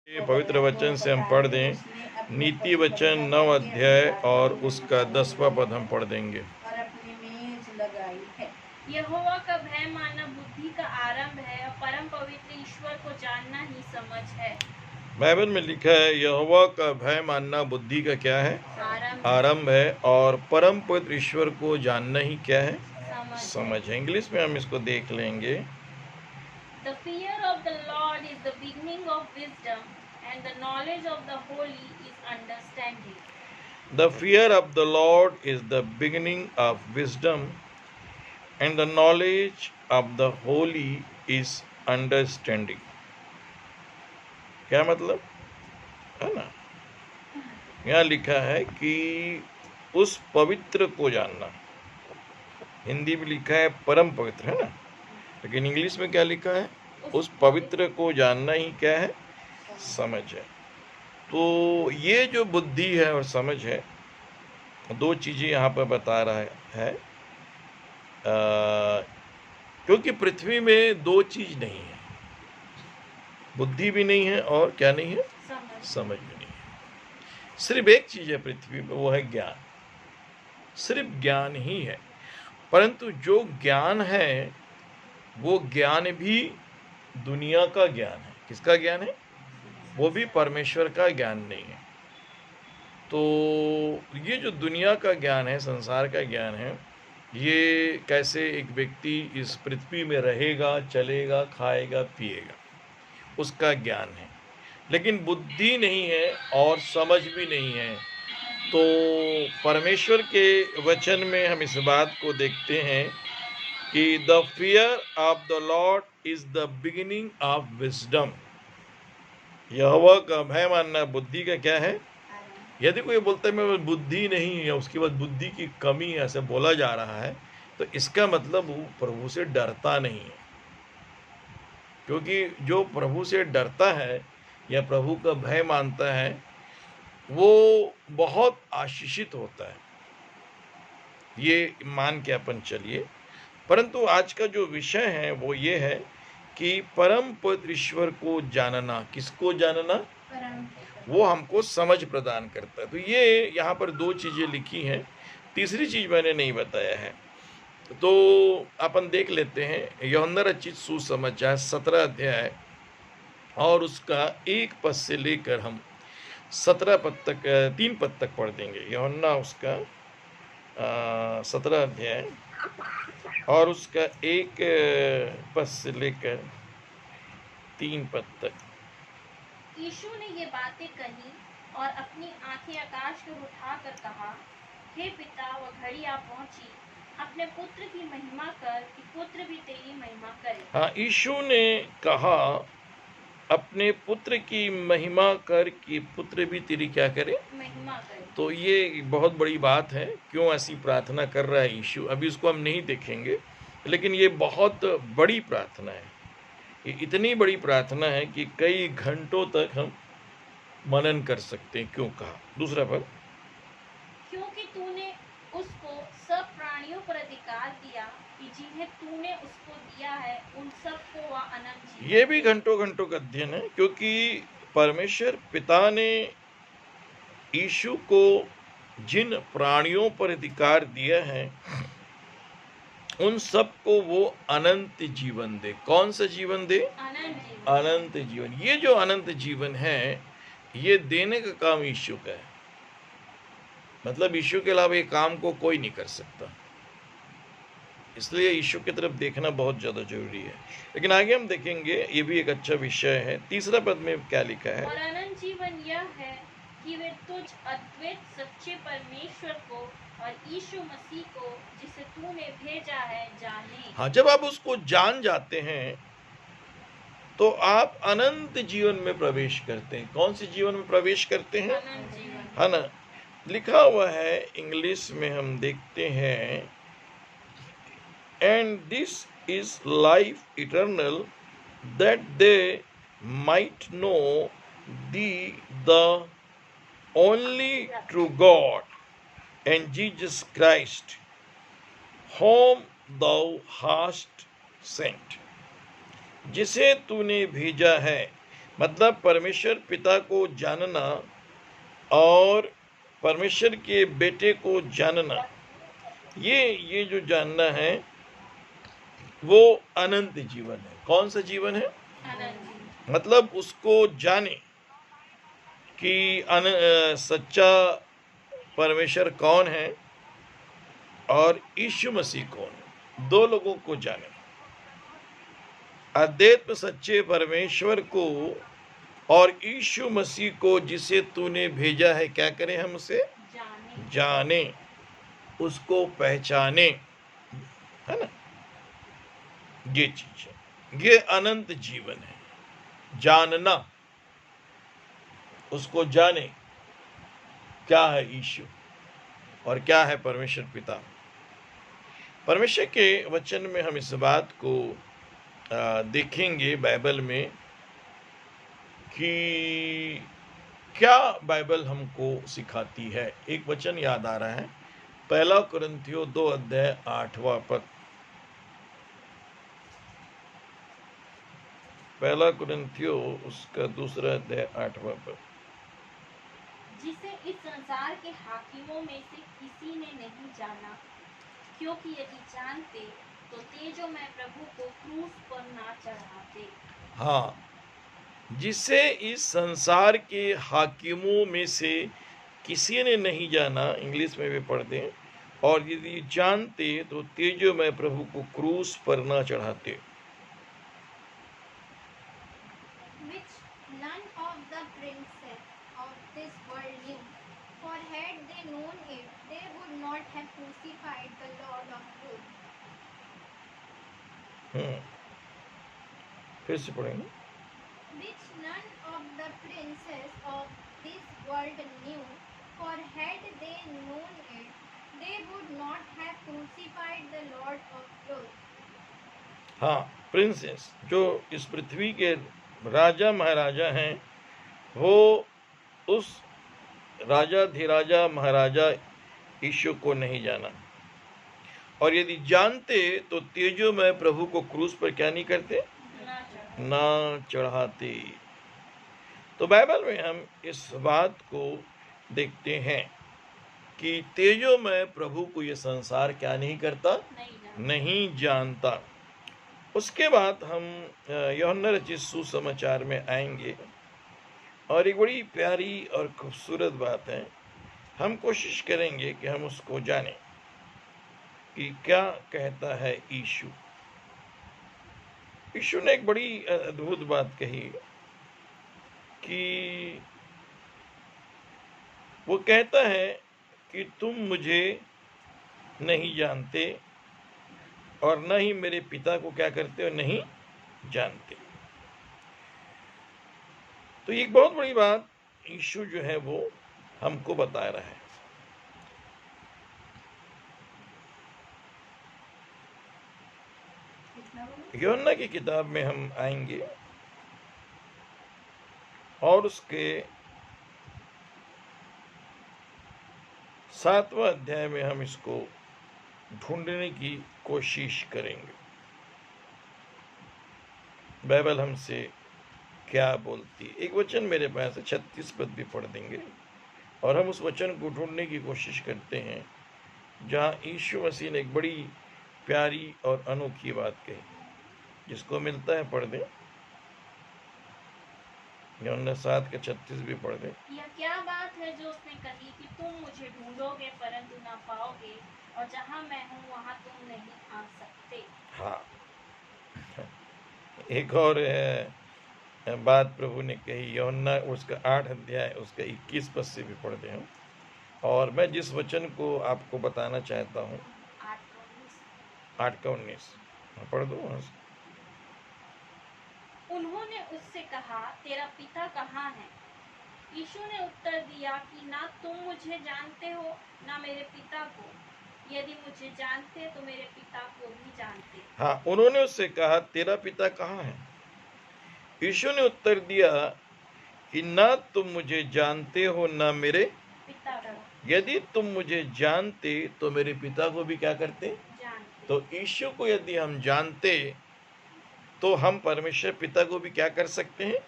ये पवित्र वचन से हम पढ़ दें नीति वचन 9 अध्याय और उसका 10वां पद हम पढ़ देंगे। और अपनी मेज लगाई है। यहोवा का भय मानना बुद्धि का आरंभ है और परम पवित्र ईश्वर को जानना ही समझ है। बाइबल में लिखा है यहोवा का भय मानना बुद्धि का क्या है? आरंभ है और परम पवित्र ईश्वर को जानना ही क्या है? समझ है। इंग्लिश में हम इसको देख लेंगे। The fear of the Lord is the beginning of wisdom, and the knowledge of the holy is understanding. The fear of the Lord is the beginning of wisdom, and the knowledge of the holy is understanding. क्या मतलब है ना? यहाँ लिखा है कि उस पवित्र को जानना, हिंदी में लिखा है परम पवित्र, है ना, लेकिन इंग्लिश में क्या लिखा है? उस पवित्र को जानना ही क्या है? समझ है। तो ये जो बुद्धि है और समझ है, दो चीजें यहाँ पर बता रहा है। क्योंकि पृथ्वी में दो चीज नहीं है, बुद्धि भी नहीं है और क्या नहीं है? समझ भी नहीं है। सिर्फ एक चीज है पृथ्वी में, वो है ज्ञान। सिर्फ ज्ञान ही है, परंतु जो ज्ञान है वो ज्ञान भी दुनिया का ज्ञान है। किसका ज्ञान है? वो भी परमेश्वर का ज्ञान नहीं है। तो ये जो दुनिया का ज्ञान है, संसार का ज्ञान है, ये कैसे एक व्यक्ति इस पृथ्वी में रहेगा, चलेगा, खाएगा, पिएगा, उसका ज्ञान है। लेकिन बुद्धि नहीं है और समझ भी नहीं है। तो परमेश्वर के वचन में हम इस बात को देखते हैं कि the fear of the Lord is the beginning of wisdom. यहोवा का भय मानना बुद्धि का क्या है? यदि कोई बोलता है मैं बुद्धि नहीं है, उसके बाद बुद्धि की कमी ऐसे बोला जा रहा है, तो इसका मतलब वो प्रभु से डरता नहीं है। क्योंकि जो प्रभु से डरता है या प्रभु का भय मानता है वो बहुत आशीषित होता है, ये मान के अपन चलिए। परंतु आज का जो विषय है वो ये है कि परम पवित्र ईश्वर को जानना। किसको जानना? वो हमको समझ प्रदान करता है। तो ये यहाँ पर दो चीजें लिखी हैं, तीसरी चीज मैंने नहीं बताया है। तो अपन देख लेते हैं यूहन्ना रचित सुसमाचार 17 अध्याय और उसका 1 पद से लेकर हम 17 पद तक, 3 पद तक पढ़ देंगे। यूहन्ना उसका 17 अध्याय और उसका 1 पद से लेकर 3 पद तक। यीशु ने ये बातें कही और अपनी आंखें आकाश की ओर उठाकर कहा, हे पिता, वह घड़ी आ पहुंची, अपने पुत्र की महिमा कर कि पुत्र भी तेरी महिमा करे। हाँ, यीशु ने कहा अपने पुत्र की महिमा कर कि पुत्र भी तेरी क्या करे? महिमा करे। तो ये बहुत बड़ी बात है। क्यों ऐसी प्रार्थना कर रहा है यीशु, अभी उसको हम नहीं देखेंगे, लेकिन ये बहुत बड़ी प्रार्थना है। ये इतनी बड़ी प्रार्थना है कि कई घंटों तक हम मनन कर सकते हैं। क्यों कहा? दूसरा पद, क्योंकि तूने उसको सब प्राणियों पर अधिकार दिया कि जिन्हें तूने उसको दिया है उन सबको वह अनंत जीवन। ये भी घंटों घंटों का अध्ययन है, क्योंकि परमेश्वर पिता ने यीशु को जिन प्राणियों पर अधिकार दिया है उन सबको वो अनंत जीवन दे। कौन सा जीवन दे? अनंत जीवन। ये जो अनंत जीवन है ये देने का काम यीशु का है। मतलब यीशु के अलावा ये काम को कोई नहीं कर सकता, इसलिए यीशु की तरफ देखना बहुत ज्यादा जरूरी है। लेकिन आगे हम देखेंगे, ये भी एक अच्छा विषय है। तीसरा पद में क्या लिखा है? और अनंत जीवन यह है कि वे तुझ अद्वैत सच्चे परमेश्वर को और यीशु मसीह को जिसे तूने भेजा है जाने। हाँ, जब आप उसको जान जाते हैं तो आप अनंत जीवन में प्रवेश करते हैं। कौन से जीवन में प्रवेश करते हैं? अनंत जीवन, है ना। लिखा हुआ है इंग्लिश में, हम देखते हैं, and this is life eternal that they might know the only true God and Jesus Christ whom thou hast sent। जिसे तूने भेजा है मतलब परमेश्वर पिता को जानना और परमेश्वर के बेटे को जानना, ये जो जानना है वो अनंत जीवन है। कौन सा जीवन है? अनंत। मतलब उसको जाने कि सच्चा परमेश्वर कौन है और यीशु मसीह कौन है, दो लोगों को जाने। अद्वैत सच्चे परमेश्वर को और यीशु मसीह को जिसे तूने भेजा है, क्या करें हम उसे? जाने, उसको पहचाने, है ना? ये चीज है, ये अनंत जीवन है, जानना, उसको जाने क्या है यीशु और क्या है परमेश्वर पिता। परमेश्वर के वचन में हम इस बात को देखेंगे बाइबल में कि क्या बाइबल हमको सिखाती है। एक वचन याद आ रहा है, 1 कुरिन्थियों 2 अध्याय 8वां पद। 1 कुरिन्थियों उसका 2 अध्याय 8वां पद। जिसे इस संसार के हाकिमों में से किसी ने नहीं जाना, क्योंकि यदि जानते तो तेजोमय प्रभु को क्रूस पर ना चढ़ाते। हाँ, जिसे इस संसार के हाकिमों में से किसी ने नहीं जाना, इंग्लिश में भी पढ़ दें, और यदि जानते तो तेजोमय प्रभु को क्रूस पर ना चढ़ाते। Which none of the princes of this world knew, for had they known it, they would not have crucified the Lord of glory. फिर से पढ़ेंगे। Which none of the princes of this world knew, for had they known it, they would not have crucified the Lord of glory. हाँ, princess, जो इस पृथ्वी के राजा महाराजा हैं, वो उस राजाधिराजा महाराजा यीशु को नहीं जाना, और यदि जानते तो तेजोमय प्रभु को क्रूस पर क्या नहीं करते? ना चढ़ाते। तो बाइबल में हम इस बात को देखते हैं कि तेजोमय प्रभु को ये संसार क्या नहीं करता? नहीं जानता। उसके बाद हम यूहन्ना रचित सुसमाचार में आएंगे, और एक बड़ी प्यारी और खूबसूरत बात है। हम कोशिश करेंगे कि हम उसको जानें कि क्या कहता है यीशु। यीशु ने एक बड़ी अद्भुत बात कही कि वो कहता है कि तुम मुझे नहीं जानते और न ही मेरे पिता को क्या करते हो? नहीं जानते। तो एक बहुत बड़ी बात यीशु जो है वो हमको बता रहा है। यूहन्ना की किताब में हम आएंगे और उसके 7वां अध्याय में हम इसको ढूंढने की कोशिश करेंगे। बाइबल हमसे क्या बोलती है। एक वचन मेरे पास है, 36 पद भी पढ़ देंगे, और हम उस वचन को ढूंढने की कोशिश करते हैं जहाँ यीशु मसीह ने एक बड़ी प्यारी और अनोखी बात कही। जिसको मिलता है पढ़ दें, यूहन्ना 7 के 36 भी पढ़ दें। यह क्या बात है जो उसने कही कि तुम मुझे ढूंढोगे परंतु ना पाओगे, और जहाँ मैं हूँ वहाँ तुम नहीं आ सकते। हाँ, एक और बात प्रभु ने कही, यूहन्ना उसका 8 अध्याय उसका 21 पद से भी पढ़ दें हम। और मैं जिस वचन को आपको बताना चाहता हूँ, 8 का 19 पढ़ दो वहाँ से। उन्होंने उससे कहा, तेरा पिता कहाँ है? यीशु ने उत्तर दिया कि ना तुम मुझे जानते हो ना मेरे पिता को। यदि मुझे जानते तो मेरे पिता को भी जानते। हाँ, उन्होंने उससे कहा, तेरा पिता कहाँ है? यीशु ने उत्तर दिया कि ना तुम मुझे जानते हो ना मेरे पिता को। यदि तुम मुझे जानते तो मेरे पिता को भी क्या करते? जानते। तो यीशु को यदि हम जानते तो हम परमेश्वर पिता को भी क्या कर सकते हैं,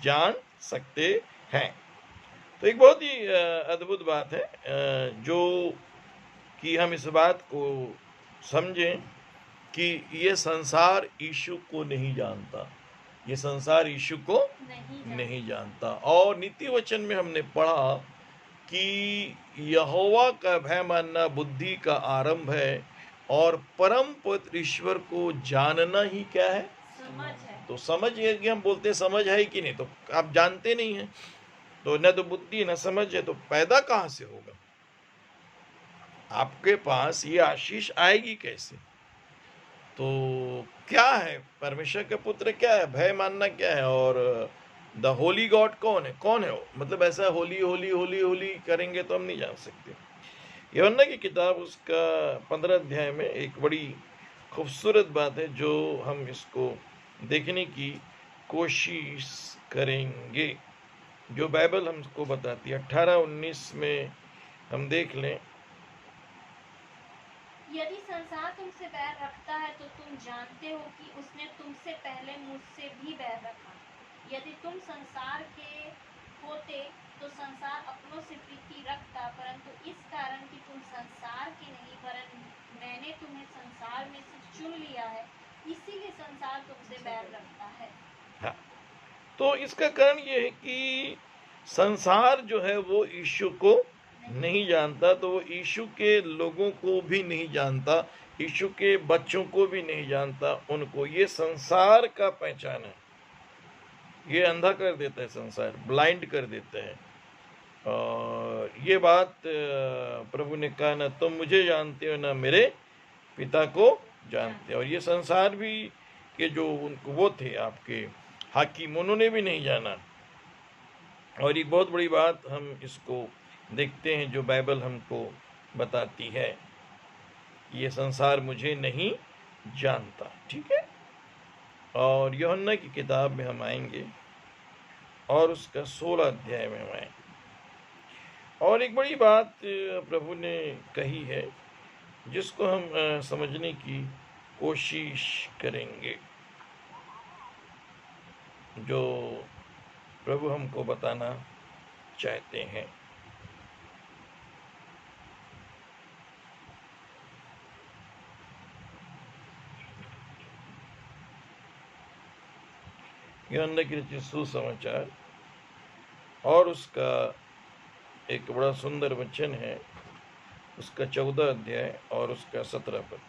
जान सकते हैं। तो एक बहुत ही अद्भुत बात है जो कि हम इस बात को समझें कि ये संसार यीशु को नहीं जानता, ये संसार यीशु को नहीं जानता। और नीति वचन में हमने पढ़ा कि यहोवा का भय मानना बुद्धि का आरंभ है और परम पवित्र ईश्वर को जानना ही क्या है, समझ है। तो समझ है कि हम बोलते हैं समझ है कि नहीं, तो आप जानते नहीं हैं, तो न तो बुद्धि न समझ है, तो पैदा कहाँ से होगा आपके पास, ये आशीष आएगी कैसे? तो क्या है परमेश्वर के पुत्र, क्या है भय मानना, क्या है? और द होली गॉड कौन है, कौन है वो? मतलब ऐसा होली होली होली होली करेंगे तो हम नहीं जान सकते। यूहन्ना की किताब उसका 15 अध्याय में एक बड़ी खूबसूरत बात है जो हम इसको देखने की कोशिश करेंगे, जो बाइबल हमको बताती है। 18-19 में हम देख लें। यदि संसार तुमसे बैर रखता है तो तुम जानते हो कि उसने तुमसे पहले मुझसे भी बैर रखा। यदि तुम संसार के होते तो संसार अपनों से प्रीति रखता, परंतु इस कारण कि तुम संसार के नहीं वरन मैंने तुम्हें संसार में से चुन लिया है, इसीलिए संसार तुमसे बैर रखता है। हाँ, तो इसका कारण ये है कि संसार जो है वो यीशु को नहीं जानता, तो वो यीशु के लोगों को भी नहीं जानता, यीशु के बच्चों को भी नहीं जानता। उनको ये संसार का पहचान है, ये अंधा कर देता है, संसार ब्लाइंड कर देता है। और ये बात प्रभु ने कहा, ना तुम मुझे जानते हो ना मेरे पिता को जानते। और ये संसार भी के जो उनको वो थे आपके हाकिम, उन्होंने भी नहीं जाना। और एक बहुत बड़ी बात हम इसको देखते हैं जो बाइबल हमको बताती है, ये संसार मुझे नहीं जानता, ठीक है। और यूहन्ना की किताब में हम आएंगे और उसका 16 अध्याय में हम आए, और एक बड़ी बात प्रभु ने कही है जिसको हम समझने की कोशिश करेंगे, जो प्रभु हमको बताना चाहते हैं। यूहन्ना की रचित सुसमाचार और उसका एक बड़ा सुंदर वचन है, उसका 14 अध्याय और उसका 17 पद।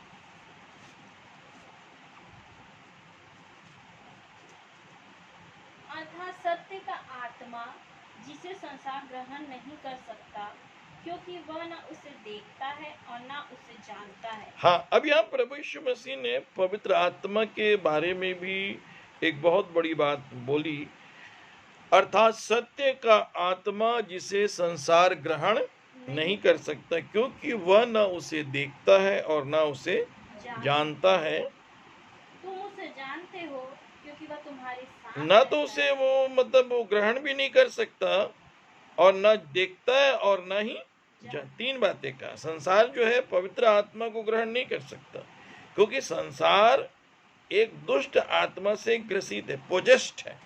अर्थात सत्य का आत्मा जिसे संसार ग्रहण नहीं कर सकता, क्योंकि वह न उसे देखता है और न उसे जानता है। हाँ, अब यहाँ प्रभु यीशु मसीह ने पवित्र आत्मा के बारे में भी एक बहुत बड़ी बात बोली, अर्थात सत्य का आत्मा जिसे संसार ग्रहण नहीं कर सकता, क्योंकि वह न उसे देखता है और न उसे जानता है। तुम उसे जानते हो क्योंकि वह तुम्हारे साथ न तो उसे वो मतलब वो ग्रहण भी नहीं कर सकता और न देखता है और न ही तीन बातें का संसार जो है पवित्र आत्मा को ग्रहण नहीं कर सकता, क्योंकि संसार एक दुष्ट आत्मा से ग्रसित है, पोजेस्ट है,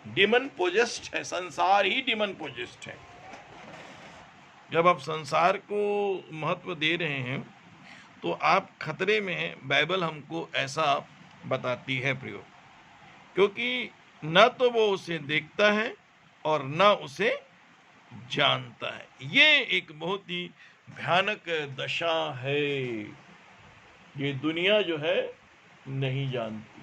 डिमन पोजेस्ट है, संसार ही डिमन पोजेस्ट है। जब आप संसार को महत्व दे रहे हैं तो आप खतरे में हैं, बाइबल हमको ऐसा बताती है प्रयोग, क्योंकि न तो वो उसे देखता है और न उसे जानता है। ये एक बहुत ही भयानक दशा है, ये दुनिया जो है नहीं जानती।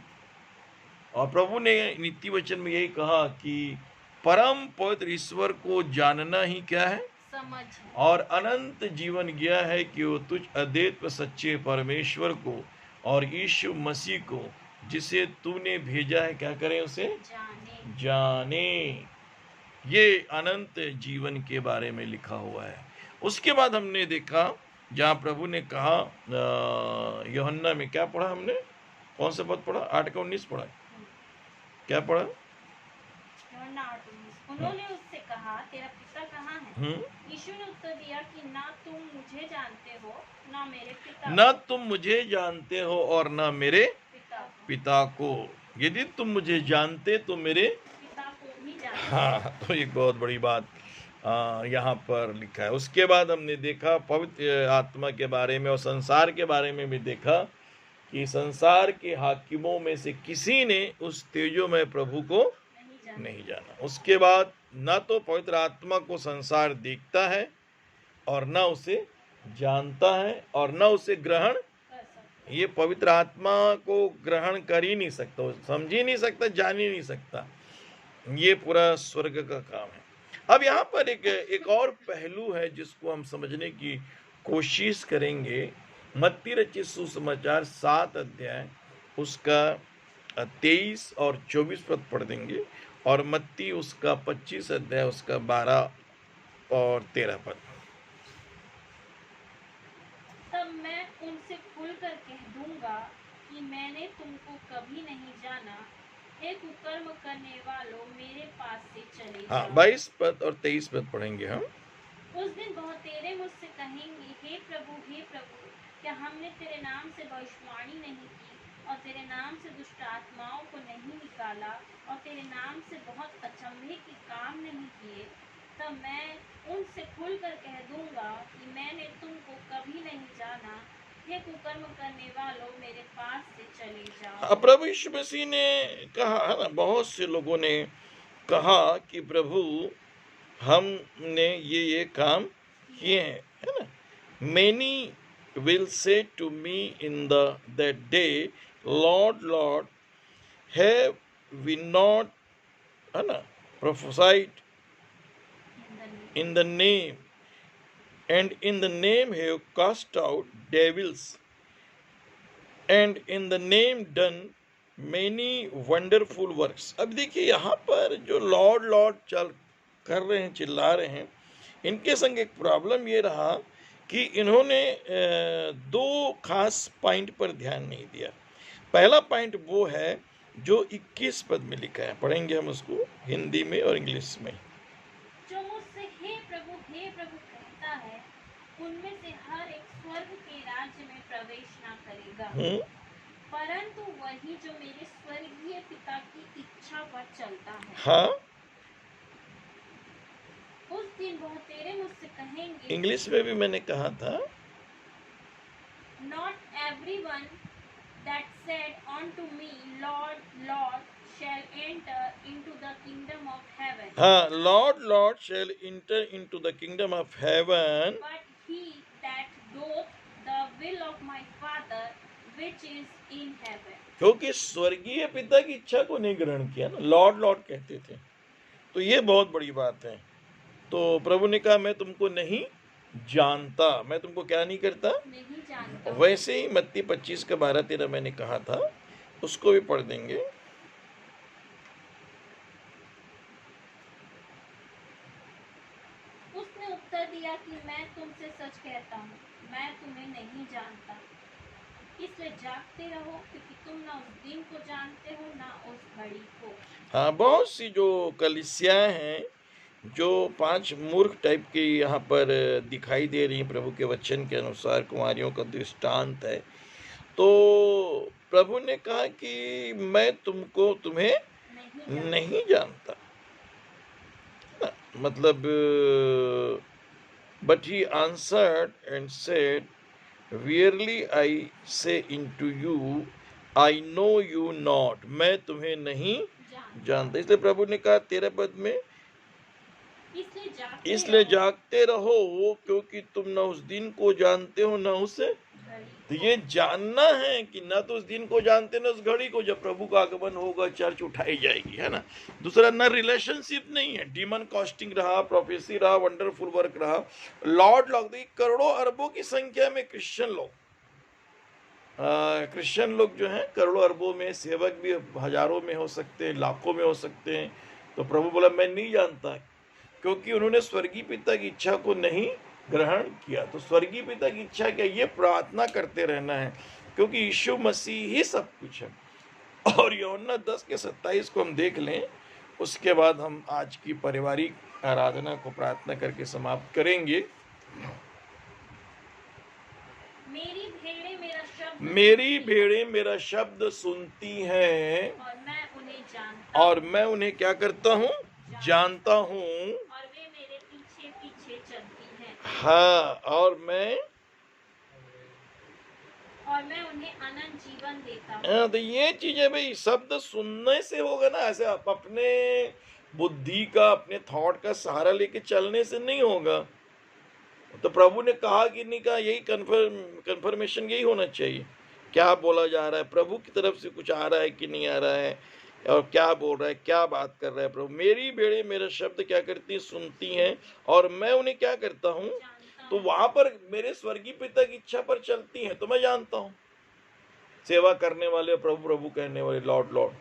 और प्रभु ने नीति वचन में यही कहा कि परम पवित्र ईश्वर को जानना ही क्या है, समझ। और अनंत जीवन गया है कि वो तुझ अद्वैत सच्चे परमेश्वर को और यीशु मसीह को जिसे तूने भेजा है क्या करें, उसे जाने। ये अनंत जीवन के बारे में लिखा हुआ है। उसके बाद हमने देखा जहाँ प्रभु ने कहा यूहन्ना में क्या पढ़ा हमने, कौन सा पद पढ़ा, 8-19 पढ़ा, क्या पढ़ा? उन्होंने उससे कहा तेरा पिता कहाँ है? यीशु ने उत्तर दिया कि ना तुम मुझे जानते हो ना मेरे पिता, ना तुम मुझे जानते हो और ना मेरे पिता को। यदि तुम मुझे जानते तो मेरे पिता को भी जानते। हाँ, तो एक बहुत बड़ी बात यहाँ पर लिखा है। उसके बाद हमने देखा पवित्र आत्मा के बारे में और संसार के बारे में भी देखा कि संसार के हाकिमों में से किसी ने उस तेजोमय प्रभु को नहीं जाना। उसके बाद ना तो पवित्र आत्मा को संसार देखता है और ना उसे जानता है और ना उसे ग्रहण, कर सकते। ये पवित्र आत्मा को ग्रहण कर ही नहीं सकता, समझ ही नहीं सकता, जान ही नहीं सकता। ये पूरा स्वर्ग का काम है। अब यहाँ पर एक और पहलू है जिसको हम समझने की कोशिश करेंगे। मत्ती रचित सुसमाचार 7 अध्याय उसका 23 और 24 पद पढ़ देंगे और मत्ती उसका 25 अध्याय उसका 12 और 13 पद। तब मैं उनसे खुलकर कह दूंगा कि मैंने तुमको कभी नहीं जाना। हे कुकर्म करने वालों, मेरे पास से चले हाँ, जाओ। 22 पद और 23 पद पढ़ेंगे हम। उस दिन बहुतेरे मुझसे कहेंगे, हे प्रभु, क्या हमने तेरे नाम से भविष्यवाणी नहीं की और तेरे नाम से दुष्ट आत्माओं को नहीं निकाला और तेरे नाम से बहुत अचंभे के काम नहीं किए? तब मैं उनसे खुलकर कह दूंगा कि मैंने तुमको कभी नहीं जाना। हे कुकर्म करने वालों, मेरे पास से चले जाओ। प्रभु यीशु मसीह ने कहा है ना, बहुत से लोगों ने कहा कि प्रभु हमने ये काम किए हैं, है ना। Many will say to me in that day, lord lord, have we not, है ना, prophesied in the name, and in the name have cast out devils, and in the name done many wonderful works। अब देखिए यहाँ पर जो Lord Lord चल कर रहे हैं, चिल्ला रहे हैं, इनके संग एक प्रॉब्लम ये रहा कि इन्होंने दो खास पॉइंट पर ध्यान नहीं दिया। पहला पॉइंट वो है जो 21 पद में लिखा है, पढ़ेंगे हम उसको हिंदी में और इंग्लिश में। जो मुझसे हे प्रभु कहता है, उनमें से हर एक स्वर्ग के राज्य में प्रवेश ना करेगा, परंतु वही जो मेरे स्वर्गीय पिता की इच्छा पर चलता है। हाँ, उस दिन बहुतेरे मुझसे कहेंगे, इंग्लिश में भी मैंने कहा था, not everyone that said unto me, Lord, Lord, shall enter into the kingdom of heaven. हाँ, Lord, Lord shall enter into the kingdom of heaven, but he that doeth the will of my Father which is in heaven. क्योंकि स्वर्गीय पिता की इच्छा को नहीं ग्रहण किया ना, लॉर्ड लॉर्ड कहते थे। तो ये बहुत बड़ी बात है। तो प्रभु ने कहा मैं तुमको नहीं जानता, मैं तुमको क्या नहीं करता, नहीं जानता। वैसे ही मत्ती 25 का 12-13 मैंने कहा था, उसको भी पढ़ देंगे। उसने उत्तर दिया कि मैं तुमसे सच कहता हूँ, मैं तुम्हें नहीं जानता। इसलिए जागते रहो, क्योंकि तुम ना उस दिन को जानते हो ना उस घड़ी को। हाँ, बहुत सी जो कलीसियाएं हैं जो 5 मूर्ख टाइप की यहाँ पर दिखाई दे रही हैं प्रभु के वचन के अनुसार, कुमारियों का दृष्टांत है। तो प्रभु ने कहा कि मैं तुम्हें नहीं जानता, मतलब but he answered and said, Verily I say unto you, I know you not, मैं तुम्हें नहीं जानता। इसलिए प्रभु ने कहा 13 पद में, इसलिए जागते रहो क्योंकि तुम न उस दिन को जानते हो न उस। तो ये जानना है कि ना तो उस दिन को जानते न उस घड़ी को जब प्रभु का आगमन होगा, चर्च उठाई जाएगी, है ना। दूसरा, न रिलेशनशिप नहीं है, डीमन कास्टिंग रहा, प्रोफेसी रहा, वंडरफुल वर्क रहा, लॉर्ड लॉर्ड, करोड़ों अरबों की संख्या में क्रिश्चियन लोग जो हैं, करोड़ों अरबों में, सेवक भी हजारों में हो सकते हैं, लाखों में हो सकते हैं। तो प्रभु बोला मैं नहीं जानता, क्योंकि उन्होंने स्वर्गीय पिता की इच्छा को नहीं ग्रहण किया। तो स्वर्गीय पिता की इच्छा क्या, ये प्रार्थना करते रहना है, क्योंकि यीशु मसीह ही सब कुछ है। और यूहन्ना 10:27 को हम देख लें, उसके बाद हम आज की पारिवारिक आराधना को प्रार्थना करके समाप्त करेंगे। मेरी भेड़ें मेरा शब्द सुनती हैं और जानता और मैं उन्हें क्या करता हूँ, जानता हूँ। और वे मेरे पीछे पीछे चलती हैं हाँ, और मैं उन्हें अनंत जीवन देता हूँ। हाँ, तो ये चीज है भाई, शब्द सुनने से होगा ना, ऐसे आप अपने बुद्धि का, अपने थॉट का सहारा लेके चलने से नहीं होगा। तो प्रभु ने कहा कि नहीं कहा, यही कंफर्मेशन यही होना चाहिए। क्या बोला जा रहा है, प्रभु की तरफ से कुछ आ रहा है कि नहीं आ रहा है, और क्या बोल रहा है, क्या बात कर रहा है प्रभु। मेरी भेड़ें मेरा शब्द क्या करती हैं, सुनती हैं, और मैं उन्हें क्या करता हूँ। तो वहां पर मेरे स्वर्गीय पिता की इच्छा पर चलती हैं, तो मैं जानता हूँ। सेवा करने वाले प्रभु प्रभु कहने वाले, लॉर्ड लॉर्ड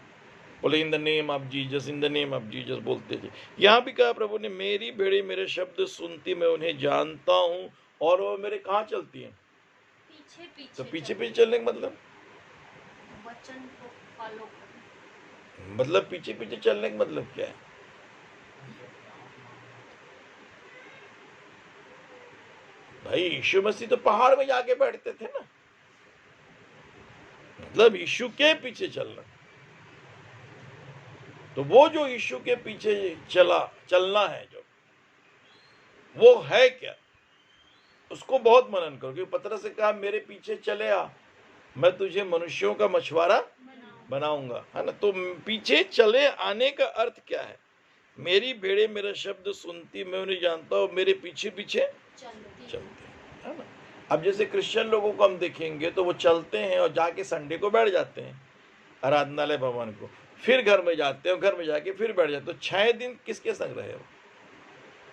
बोले, in the name of Jesus, in the name of Jesus बोलते थे। यहाँ भी कहा प्रभु ने, मेरी भेड़ें मेरे शब्द सुनती, मैं उन्हें जानता हूँ, और वो मेरे कहाँ चलती हैं, पीछे पीछे तो पीछे पीछे चलने का मतलब, वचन को फॉलो करना। मतलब पीछे पीछे चलने का मतलब क्या है। भाई यीशु मसीह तो पहाड़ में जाके बैठते थे ना, मतलब यीशु के पीछे चलना। तो वो जो यीशु के पीछे चलना है, जो वो है क्या, उसको बहुत मनन करो। क्योंकि पतरस से कहा, मेरे पीछे चले आ, मैं तुझे मनुष्यों का मछुआरा बनाऊंगा, है ना। तो पीछे चले आने का अर्थ क्या है, मेरी भेड़ें मेरा शब्द सुनती, मैं उन्हें जानता हूँ, मेरे पीछे पीछे चलते है ना। अब जैसे क्रिश्चियन लोगों को हम देखेंगे तो वो चलते हैं और जाके संडे को बैठ जाते हैं आराधनालय भवन को, फिर घर में जाते हैं, घर में जाके फिर बैठ जाते हैं। तो 6 दिन किसके संग रहे हो,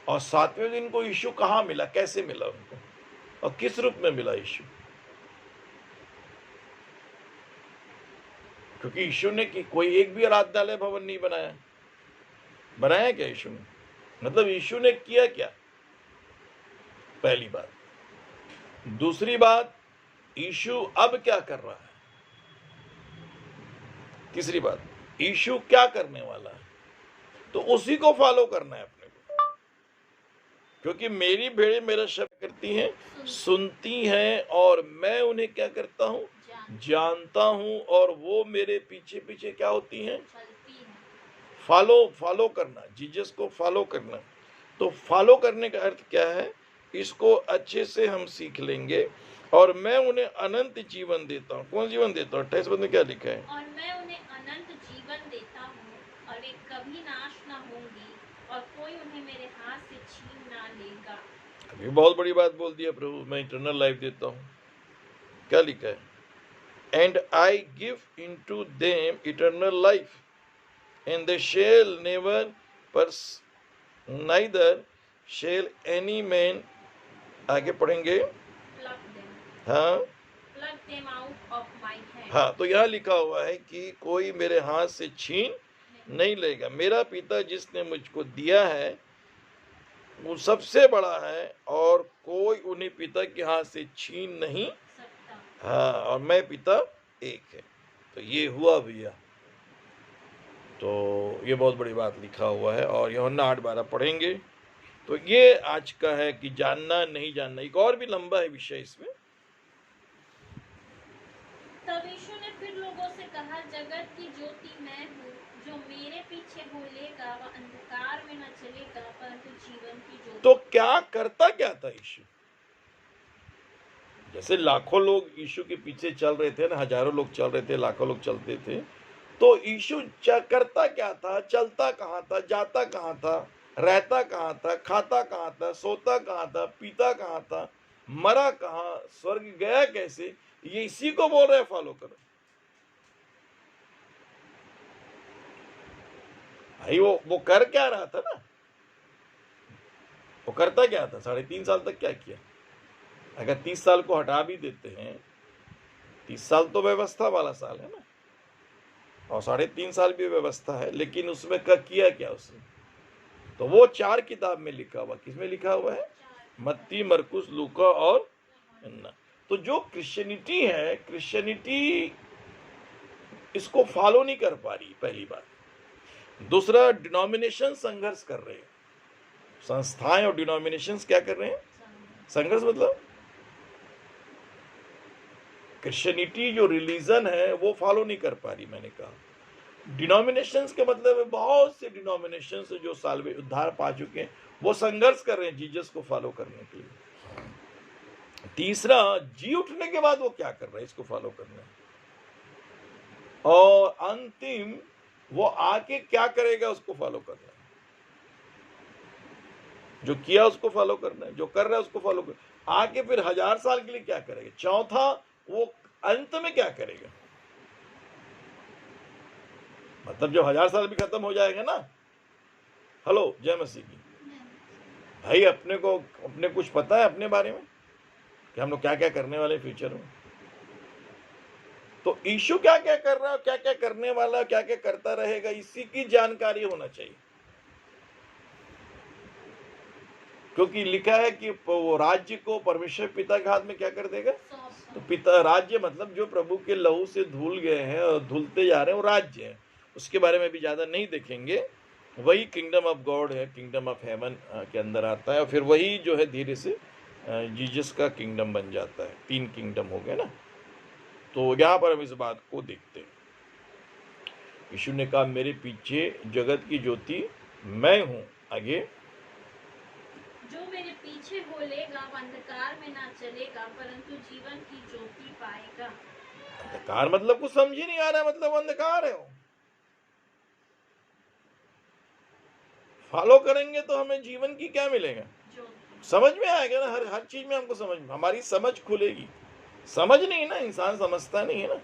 और 7वें दिन को यीशु कहाँ मिला, कैसे मिला उनको, और किस रूप में मिला यीशु। क्योंकि यीशु ने कि कोई एक भी आराधनालय भवन नहीं बनाया क्या यीशु ने, मतलब यीशु ने किया क्या, पहली बात। दूसरी बात, यीशु अब क्या कर रहा है। तीसरी बात, यीशु क्या करने वाला है, तो उसी को फॉलो करना है अपने को। क्योंकि मेरी भेड़ें मेरा शब्द करती हैं, सुनती हैं, और मैं उन्हें क्या करता हूँ, जानता हूँ, और वो मेरे पीछे पीछे क्या होती हैं, फॉलो करना, जीसस को फॉलो करना। तो फॉलो करने का अर्थ क्या है, इसको अच्छे से हम सीख लेंगे। और मैं उन्हें अनंत जीवन देता हूँ। कौन जीवन देता हूँ, 28 पद में क्या लिखा है, और मैं उन्हें अनंत जीवन देता हूँ, और वे कभी नाश ना होंगी, और कोई उन्हें मेरे हाथ से छीन ना लेगा। अभी बहुत बड़ी बात बोल दिया प्रभु, मैं इटर्नल लाइफ देता हूँ। क्या लिखा है, and I give into them eternal life, and they shall never perish neither shall any man, आगे पढ़ेंगे, हाँ हाँ। तो यहाँ लिखा हुआ है कि कोई मेरे हाथ से छीन नहीं लेगा। मेरा पिता जिसने मुझको दिया है वो सबसे बड़ा है, और कोई उन्हें पिता के हाथ से छीन नहीं सकता। हाँ, और मैं पिता एक है। तो ये हुआ भैया, तो ये बहुत बड़ी बात लिखा हुआ है, और यूहन्ना 8:12 पढ़ेंगे। तो ये आज का है कि जानना नहीं जानना। एक और भी लंबा है विषय इसमें। तब यीशु ने फिर लोगों से कहा, जगत की ज्योति मैं हूँ, जो मेरे पीछे बोलेगा वह अंधकार में न चलेगा परंतु जीवन की ज्योति। तो क्या करता क्या था यीशु, जैसे लाखों लोग यीशु के पीछे चल रहे थे ना, हजारों लोग चल रहे थे, लाखों लोग चलते थे, तो यीशु करता क्या था, चलता कहाँ था, जाता कहाँ था, रहता कहाँ था, खाता कहाँ था, सोता कहाँ था, पीता कहाँ था, मरा कहाँ, स्वर्ग गया कैसे, ये इसी को बोल रहे फॉलो करो। भाई वो कर क्या रहा था ना, वो करता क्या था, 3.5 साल तक क्या किया। अगर 30 साल को हटा भी देते हैं, 30 साल तो व्यवस्था वाला साल है ना, और 3.5 साल भी व्यवस्था है, लेकिन उसमें किया क्या उसने, तो वो 4 किताब में लिखा हुआ। किसमें लिखा हुआ है, मत्ती, मरकुस, लूका और यूहन्ना। तो जो क्रिश्चियनिटी है, क्रिश्चियनिटी इसको फॉलो नहीं कर पा रही, पहली बात। दूसरा, डिनोमिनेशन संघर्ष कर रहे हैं, संस्थाएं और डिनोमिनेशंस क्या कर रहे हैं, संघर्ष। मतलब क्रिश्चियनिटी जो रिलीजन है वो फॉलो नहीं कर पा रही, मैंने कहा। डिनोमिनेशंस के मतलब है बहुत से डिनोमिनेशंस जो साल्वे उद्धार पा चुके हैं वो संघर्ष कर रहे हैं जीसस को फॉलो करने के लिए। तीसरा, जी उठने के बाद वो क्या कर रहे हैं इसको फॉलो करना है। और अंतिम, वो आके क्या करेगा उसको फॉलो करना है। जो किया उसको फॉलो करना है, जो कर रहा है उसको फॉलो करना, आके फिर 1000 साल के लिए क्या करेगा। चौथा, वो अंत में क्या करेगा। मतलब जब 1000 साल भी खत्म हो जाएगा ना, हेलो जय मसीह की भाई, अपने कुछ पता है अपने बारे में कि हम लोग क्या क्या करने वाले फ्यूचर में। तो यीशु क्या क्या कर रहा है, क्या क्या करने वाला, क्या क्या करता रहेगा, इसी की जानकारी होना चाहिए। क्योंकि लिखा है कि वो राज्य को परमेश्वर पिता के हाथ में क्या कर देगा। तो पिता राज्य मतलब जो प्रभु के लहू से धुल गए हैं और धुलते जा रहे हैं वो राज्य है। उसके बारे में भी ज्यादा नहीं देखेंगे। वही किंगडम ऑफ गॉड है, किंगडम ऑफ हेवन के अंदर आता है और फिर वही जो है धीरे से जीसस का किंगडम बन जाता है। 3 किंगडम हो गए ना। तो यहाँ पर हम इस बात को देखते हैं। यीशु ने कहा मेरे पीछे जगत की ज्योति मैं हूं। आगे, जो मेरे पीछे बोलेगा वह अंधकार में ना चलेगा परंतु जीवन की ज्योति पाएगा। अंधकार मतलब कुछ समझ ही नहीं आ रहा है, मतलब अंधकार है वो। फॉलो करेंगे तो हमें जीवन की क्या मिलेगा, समझ में आएगा ना। हर चीज में हमको समझ में, हमारी समझ खुलेगी। समझ नहीं ना, इंसान समझता नहीं है ना।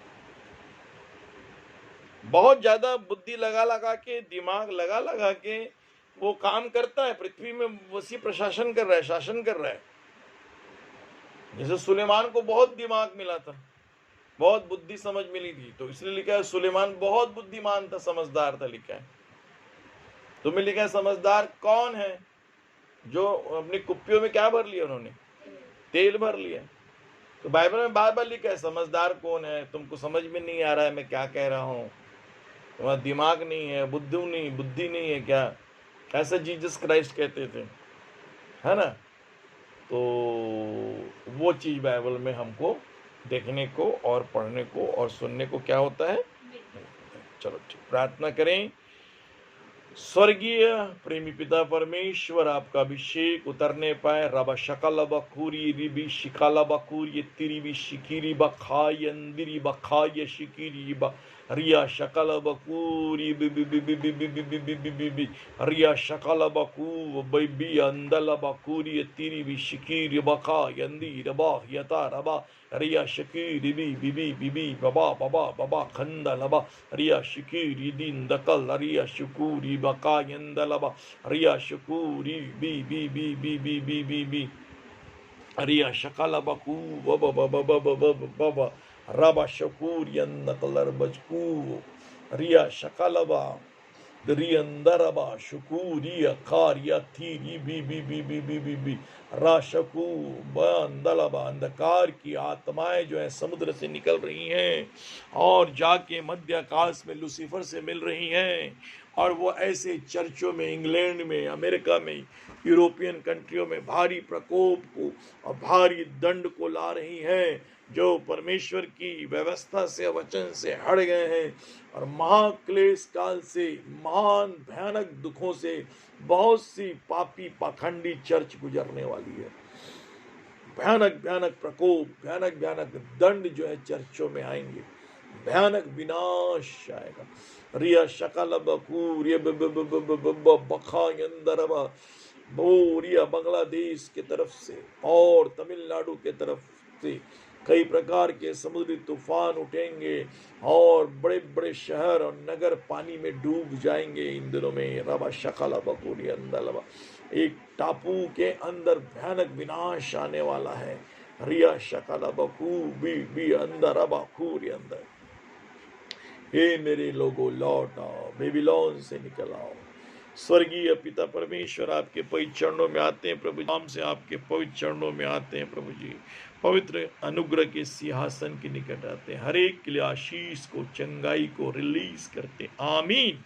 बहुत ज्यादा बुद्धि लगा लगा के, दिमाग लगा लगा के वो काम करता है, पृथ्वी में वसी प्रशासन कर रहा है, शासन कर रहा है। जैसे सुलेमान को बहुत दिमाग मिला था, बहुत बुद्धि समझ मिली थी, तो इसलिए लिखा है सुलेमान बहुत बुद्धिमान था, समझदार था। लिखा है तुम्हें लिखा है समझदार कौन है, जो अपनी कुप्पियों में क्या भर लिया उन्होंने, तेल भर लिया। तो बाइबल में बार बार लिखा है समझदार कौन है। तुमको समझ में नहीं आ रहा है मैं क्या कह रहा हूँ, तुम्हारा दिमाग नहीं है, बुद्धि नहीं है क्या, ऐसा जीसस क्राइस्ट कहते थे, है ना। तो वो चीज बाइबल में हमको देखने को और पढ़ने को और सुनने को क्या होता है। चलो ठीक, प्रार्थना करें। स्वर्गीय प्रेमी पिता परमेश्वर, आपका अभिषेक उतरने पाए। रबा शकल बखूरी रिबी शिकाला बखूरी तिरिबी शिकिरी बखाई अंदिरी बखाई शिकिरी ब रिया शकल बकूरी बिबी बिबी बिबी बिबी बिबी बिबी रिया शकल बकू बिबी अंदल बकूरी तिरिबी शिकिरी बखाई अंदीर बा यता रबा रिया शिकिरी बिबी बिबी बिबी बबा बबा बबा खंदलबा रिया शिकिरी दिन दकल रिया शुकूरी बका यंदलबा रिया शुकूरी बी बी बी बी बी बी बी बी रिया शकल बकू बब बब बब बब बब रबा शकूर यंदकलर बजकू रिया शकलबा रियंदरबा शुकूरिया कार्या थीरी बी बी बी बी बी बी बी राशकू बंदलबा। अंधकार की आत्माएं जो है समुद्र से निकल रही हैं और जाके मध्य आकाश में लूसीफर से मिल रही हैं और वो ऐसे चर्चों में, इंग्लैंड में, अमेरिका में, यूरोपियन कंट्रियों में भारी प्रकोप को और भारी दंड को ला रही हैं, जो परमेश्वर की व्यवस्था से, वचन से हट गए हैं और महाक्लेश काल से, महान भयानक दुखों से बहुत सी पापी पाखंडी चर्च गुजरने वाली है। भयानक भयानक प्रकोप, भयानक भयानक दंड जो है चर्चों में आएंगे, भयानक विनाश आएगा। रिया शकल बकूर ये बखायंदरबा बोरिया बांग्लादेश के तरफ से और तमिलनाडु के तरफ से कई प्रकार के समुद्री तूफान उठेंगे और बड़े बड़े शहर और नगर पानी में डूब जाएंगे इन दिनों में। रबा शकला बकूरी अंदलबा, एक टापू के अंदर भयानक विनाश आने वाला है। रिया शकला बकू बी अंदर रबा खूरी अंदर। हे मेरे लोगों लौट आओ, बेबीलोन से निकल आओ। स्वर्गीय पिता परमेश्वर, आपके पवित्र चरणों में आते हैं प्रभु, नाम से आपके पवित्र चरणों में आते हैं प्रभु जी। पवित्र अनुग्रह के सिंहासन के निकट आते हैं, हर एक के लिए आशीष को, चंगाई को रिलीज करते हैं। आमीन।